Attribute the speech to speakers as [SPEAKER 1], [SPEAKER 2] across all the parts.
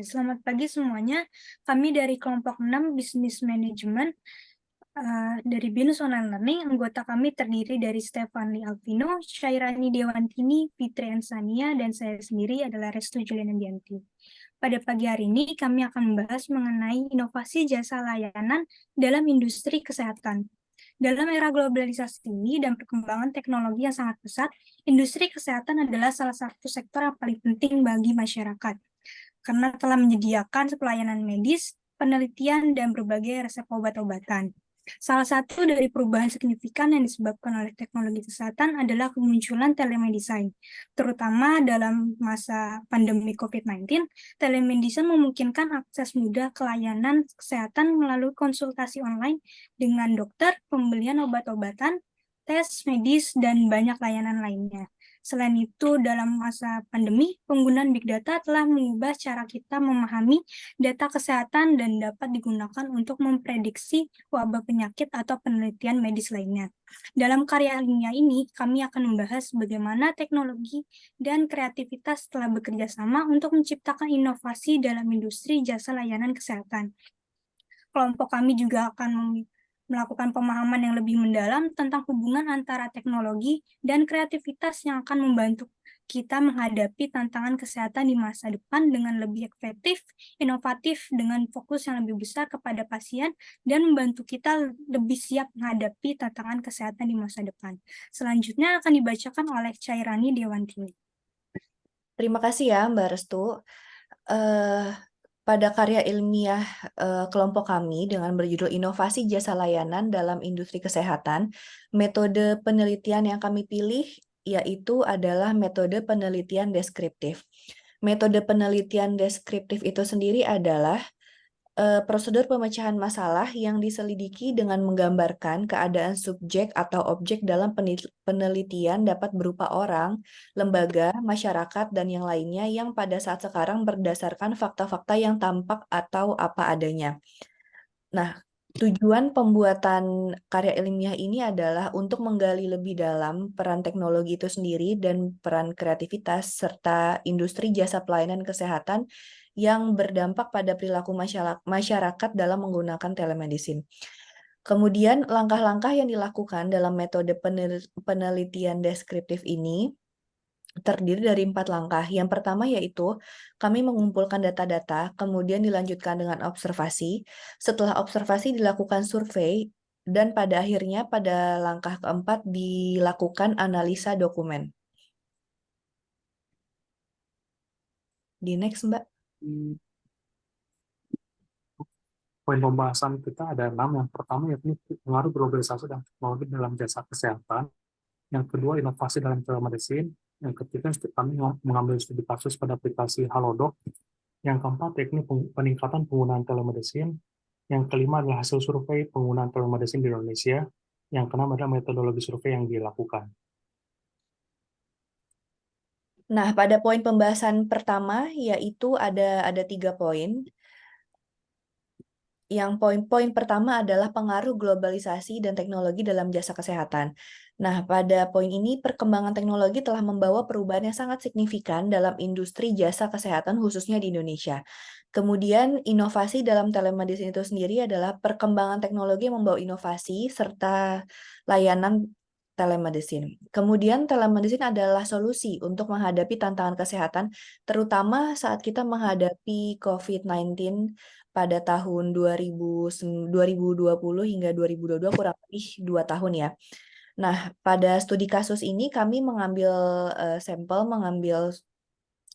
[SPEAKER 1] Selamat pagi semuanya. Kami dari kelompok 6 Business Management dari BINUS Online Learning. Anggota kami terdiri dari Stefani Alvino, Syairani Dewantini, Fitri Ansania, dan saya sendiri adalah Restu Juliana Dianti. Pada pagi hari ini kami akan membahas mengenai inovasi jasa layanan dalam industri kesehatan. Dalam era globalisasi ini dan perkembangan teknologi yang sangat pesat, industri kesehatan adalah salah satu sektor yang paling penting bagi masyarakat karena telah menyediakan pelayanan medis, penelitian, dan berbagai resep obat-obatan. Salah satu dari perubahan signifikan yang disebabkan oleh teknologi kesehatan adalah kemunculan telemedicine. Terutama dalam masa pandemi COVID-19, telemedicine memungkinkan akses mudah ke layanan kesehatan melalui konsultasi online dengan dokter, pembelian obat-obatan, tes medis, dan banyak layanan lainnya. Selain itu, dalam masa pandemi, penggunaan Big Data telah mengubah cara kita memahami data kesehatan dan dapat digunakan untuk memprediksi wabah penyakit atau penelitian medis lainnya. Dalam karya ilmiah ini, kami akan membahas bagaimana teknologi dan kreativitas telah bekerja sama untuk menciptakan inovasi dalam industri jasa layanan kesehatan. Kelompok kami juga akan melakukan pemahaman yang lebih mendalam tentang hubungan antara teknologi dan kreativitas yang akan membantu kita menghadapi tantangan kesehatan di masa depan dengan lebih efektif, inovatif, dengan fokus yang lebih besar kepada pasien, dan membantu kita lebih siap menghadapi tantangan kesehatan di masa depan. Selanjutnya akan dibacakan oleh Cairani Dewantini.
[SPEAKER 2] Terima kasih ya Mbak Restu. Pada karya ilmiah kelompok kami dengan berjudul Inovasi Jasa Layanan dalam Industri Kesehatan, metode penelitian yang kami pilih yaitu adalah metode penelitian deskriptif. Metode penelitian deskriptif itu sendiri adalah prosedur pemecahan masalah yang diselidiki dengan menggambarkan keadaan subjek atau objek dalam penelitian dapat berupa orang, lembaga, masyarakat, dan yang lainnya yang pada saat sekarang berdasarkan fakta-fakta yang tampak atau apa adanya. Nah, tujuan pembuatan karya ilmiah ini adalah untuk menggali lebih dalam peran teknologi itu sendiri dan peran kreativitas serta industri jasa pelayanan kesehatan yang berdampak pada perilaku masyarakat dalam menggunakan telemedicine. Kemudian langkah-langkah yang dilakukan dalam metode penelitian deskriptif ini terdiri dari 4 langkah. Yang pertama yaitu kami mengumpulkan data-data, kemudian dilanjutkan dengan observasi. Setelah observasi dilakukan survei, dan pada akhirnya pada langkah keempat dilakukan analisa dokumen. Di next, Mbak.
[SPEAKER 3] Poin pembahasan kita ada 6. Yang pertama yakni pengaruh globalisasi dan teknologi dalam jasa kesehatan. Yang kedua, inovasi dalam telemedicine. Yang ketiga, kami mengambil studi kasus pada aplikasi Halodoc. Yang keempat, yakni peningkatan penggunaan telemedicine. Yang kelima adalah hasil survei penggunaan telemedicine di Indonesia. Yang keenam adalah metodologi survei yang dilakukan.
[SPEAKER 2] Nah, pada poin pembahasan pertama yaitu ada 3 poin. Yang poin pertama adalah pengaruh globalisasi dan teknologi dalam jasa kesehatan. Nah, pada poin ini perkembangan teknologi telah membawa perubahan yang sangat signifikan dalam industri jasa kesehatan khususnya di Indonesia. Kemudian inovasi dalam telemedicine itu sendiri adalah perkembangan teknologi yang membawa inovasi serta layanan telemedicine. Kemudian telemedicine adalah solusi untuk menghadapi tantangan kesehatan, terutama saat kita menghadapi COVID-19 pada tahun 2020 hingga 2022, kurang lebih 2 tahun ya. Nah, pada studi kasus ini kami mengambil sampel, mengambil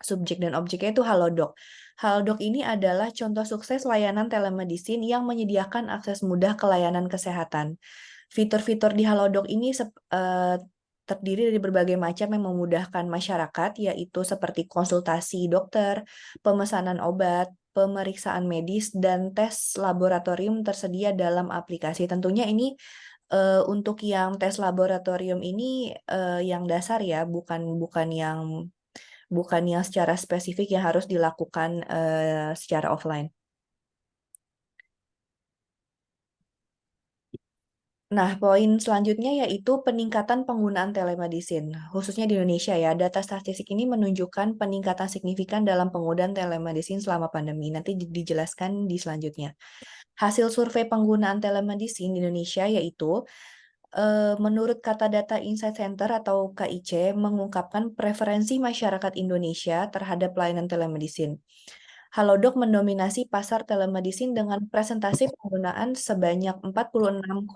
[SPEAKER 2] subjek dan objeknya itu Halodoc. Halodoc ini adalah contoh sukses layanan telemedicine yang menyediakan akses mudah ke layanan kesehatan. Fitur-fitur di Halodoc ini terdiri dari berbagai macam yang memudahkan masyarakat, yaitu seperti konsultasi dokter, pemesanan obat, pemeriksaan medis, dan tes laboratorium tersedia dalam aplikasi. Tentunya ini untuk yang tes laboratorium ini yang dasar ya, bukan yang secara spesifik yang harus dilakukan secara offline. Nah, poin selanjutnya yaitu peningkatan penggunaan telemedicine, khususnya di Indonesia ya. Data statistik ini menunjukkan peningkatan signifikan dalam penggunaan telemedicine selama pandemi. Nanti dijelaskan di selanjutnya. Hasil survei penggunaan telemedicine di Indonesia yaitu menurut kata data Insight Center atau KIC mengungkapkan preferensi masyarakat Indonesia terhadap layanan telemedicine. Halodoc mendominasi pasar telemedicine dengan presentasi penggunaan sebanyak 46,5%.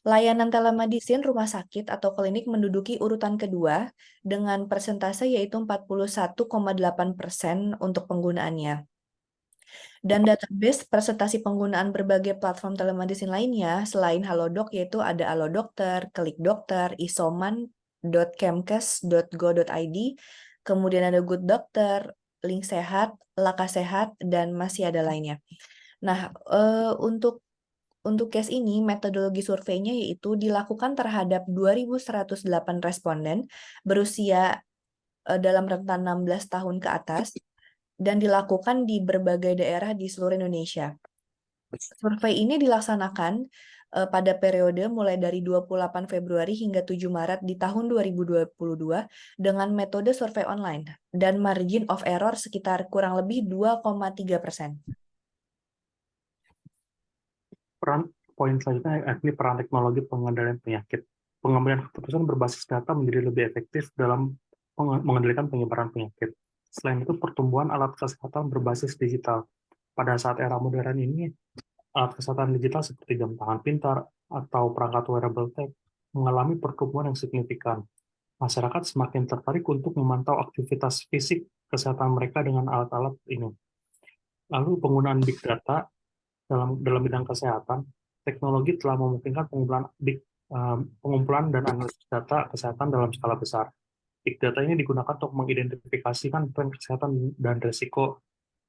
[SPEAKER 2] Layanan telemedicine rumah sakit atau klinik menduduki urutan kedua dengan persentase yaitu 41,8% untuk penggunaannya. Dan database presentasi penggunaan berbagai platform telemedicine lainnya selain Halodoc yaitu ada Alodokter, Klik Dokter, isoman.kemkes.go.id, kemudian ada Good Dokter, Link Sehat, Laka Sehat, dan masih ada lainnya. Nah, untuk case ini, metodologi surveinya yaitu dilakukan terhadap 2.108 responden berusia dalam rentan 16 tahun ke atas dan dilakukan di berbagai daerah di seluruh Indonesia. Survei ini dilaksanakan pada periode mulai dari 28 Februari hingga 7 Maret di tahun 2022 dengan metode survei online dan margin of error sekitar kurang lebih 2,3%.
[SPEAKER 3] Poin selanjutnya yakni peran teknologi pengendalian penyakit. Pengambilan keputusan berbasis data menjadi lebih efektif dalam mengendalikan penyebaran penyakit. Selain itu, pertumbuhan alat kesehatan berbasis digital. Pada saat era modern ini, alat kesehatan digital seperti jam tangan pintar atau perangkat wearable tech mengalami pertumbuhan yang signifikan. Masyarakat semakin tertarik untuk memantau aktivitas fisik kesehatan mereka dengan alat-alat ini. Lalu penggunaan big data dalam bidang kesehatan, teknologi telah memungkinkan pengumpulan dan analisis data kesehatan dalam skala besar. Big data ini digunakan untuk mengidentifikasikan tren kesehatan dan risiko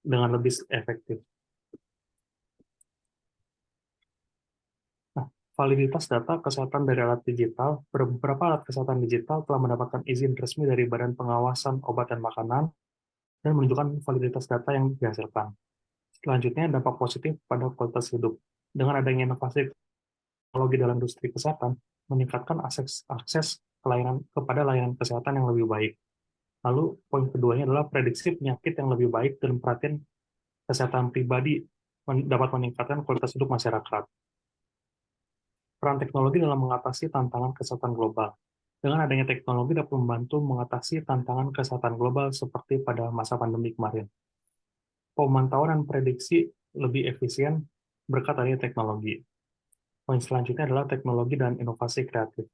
[SPEAKER 3] dengan lebih efektif. Nah, validitas data kesehatan dari alat digital, beberapa alat kesehatan digital telah mendapatkan izin resmi dari Badan Pengawasan Obat dan Makanan dan menunjukkan validitas data yang dihasilkan. Selanjutnya, dampak positif pada kualitas hidup. Dengan adanya inovasi teknologi dalam industri kesehatan, meningkatkan akses kepada layanan kesehatan yang lebih baik. Lalu, poin keduanya adalah prediksi penyakit yang lebih baik dan perhatian kesehatan pribadi dapat meningkatkan kualitas hidup masyarakat. Peran teknologi dalam mengatasi tantangan kesehatan global. Dengan adanya teknologi dapat membantu mengatasi tantangan kesehatan global seperti pada masa pandemi kemarin. Pemantauan dan prediksi lebih efisien berkat adanya teknologi. Poin selanjutnya adalah teknologi dan inovasi kreatif.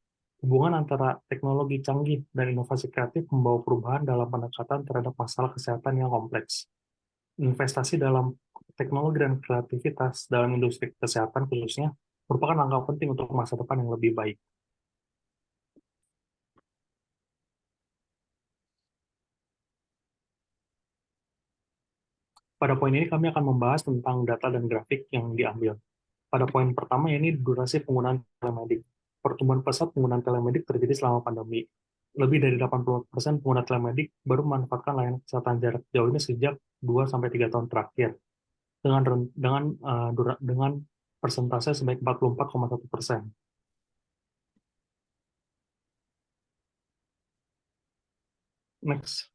[SPEAKER 3] Hubungan antara teknologi canggih dan inovasi kreatif membawa perubahan dalam pendekatan terhadap masalah kesehatan yang kompleks. Investasi dalam teknologi dan kreativitas dalam industri kesehatan khususnya merupakan langkah penting untuk masa depan yang lebih baik. Pada poin ini kami akan membahas tentang data dan grafik yang diambil. Pada poin pertama, ini durasi penggunaan telemedik. Pertumbuhan pesat penggunaan telemedik terjadi selama pandemi. Lebih dari 80% pengguna telemedik baru memanfaatkan layanan kesehatan jarak jauh ini sejak 2-3 tahun terakhir, dengan persentase sebaik 44,1%. Next.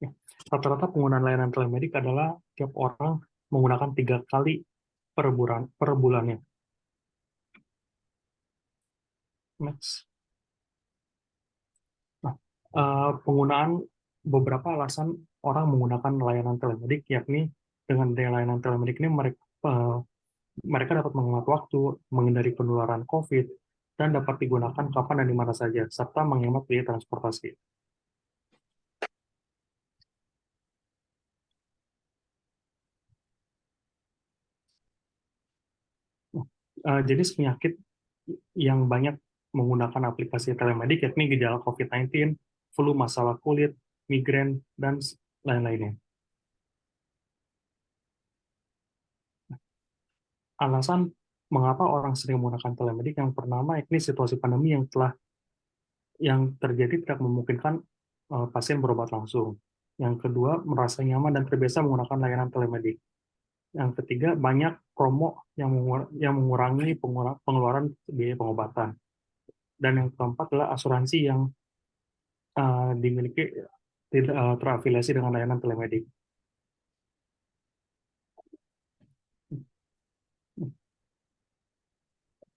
[SPEAKER 3] Ya. Rata-rata penggunaan layanan telemedik adalah tiap orang menggunakan 3 kali per bulannya. Next. Nah, penggunaan beberapa alasan orang menggunakan layanan telemedik, yakni dengan layanan telemedik ini mereka dapat menghemat waktu, menghindari penularan COVID, dan dapat digunakan kapan dan di mana saja, serta menghemat biaya transportasi. Jenis penyakit yang banyak menggunakan aplikasi telemedik yakni gejala COVID-19, flu, masalah kulit, migrain, dan lain-lainnya. Alasan mengapa orang sering menggunakan telemedik yang pertama yakni situasi pandemi yang terjadi tidak memungkinkan pasien berobat langsung. Yang kedua, merasa nyaman dan terbiasa menggunakan layanan telemedik. Yang ketiga, banyak promo yang mengurangi pengeluaran biaya pengobatan. Dan yang keempat adalah asuransi yang dimiliki tidak terafiliasi dengan layanan telemedik.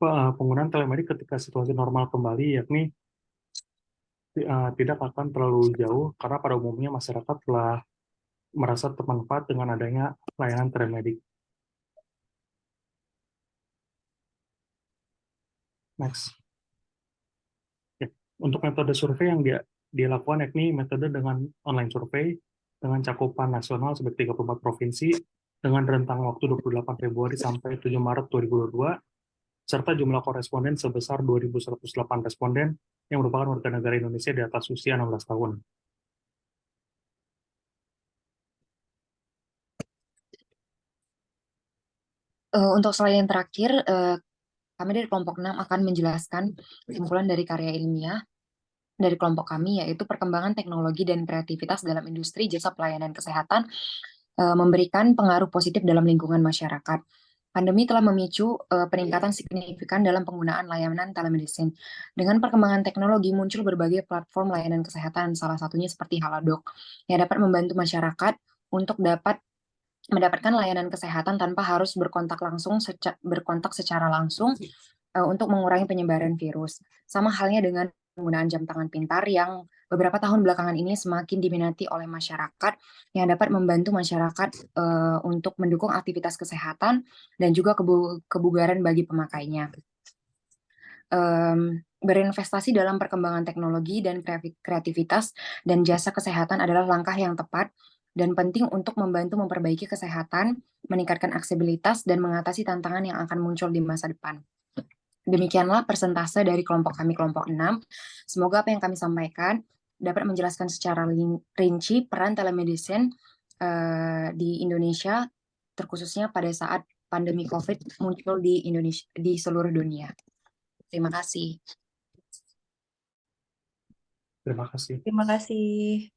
[SPEAKER 3] Penggunaan telemedik ketika situasi normal kembali, yakni tidak akan terlalu jauh karena pada umumnya masyarakat telah merasa termanfaat dengan adanya layanan telemedik. Next. Ya. Untuk metode survei yang dilakukan yakni metode dengan online survei dengan cakupan nasional sebagai 34 provinsi dengan rentang waktu 28 Februari sampai 7 Maret 2022 serta jumlah koresponden sebesar 2.108 responden yang merupakan warga negara Indonesia di atas usia 16 tahun.
[SPEAKER 4] Untuk slide yang terakhir, kami dari kelompok 6 akan menjelaskan kesimpulan dari karya ilmiah dari kelompok kami, yaitu perkembangan teknologi dan kreativitas dalam industri jasa pelayanan kesehatan memberikan pengaruh positif dalam lingkungan masyarakat. Pandemi telah memicu peningkatan signifikan dalam penggunaan layanan telemedicine. Dengan perkembangan teknologi muncul berbagai platform layanan kesehatan, salah satunya seperti Halodoc, yang dapat membantu masyarakat untuk dapat mendapatkan layanan kesehatan tanpa harus berkontak secara langsung untuk mengurangi penyebaran virus. Sama halnya dengan penggunaan jam tangan pintar yang beberapa tahun belakangan ini semakin diminati oleh masyarakat, yang dapat membantu masyarakat untuk mendukung aktivitas kesehatan dan juga kebugaran bagi pemakainya. Berinvestasi dalam perkembangan teknologi dan kreativitas dan jasa kesehatan adalah langkah yang tepat dan penting untuk membantu memperbaiki kesehatan, meningkatkan aksesibilitas, dan mengatasi tantangan yang akan muncul di masa depan. Demikianlah persentase dari kelompok kami, kelompok 6. Semoga apa yang kami sampaikan dapat menjelaskan secara rinci peran telemedicine di Indonesia, terkhususnya pada saat pandemi COVID muncul di Indonesia, di seluruh dunia. Terima kasih.
[SPEAKER 3] Terima kasih.
[SPEAKER 2] Terima kasih.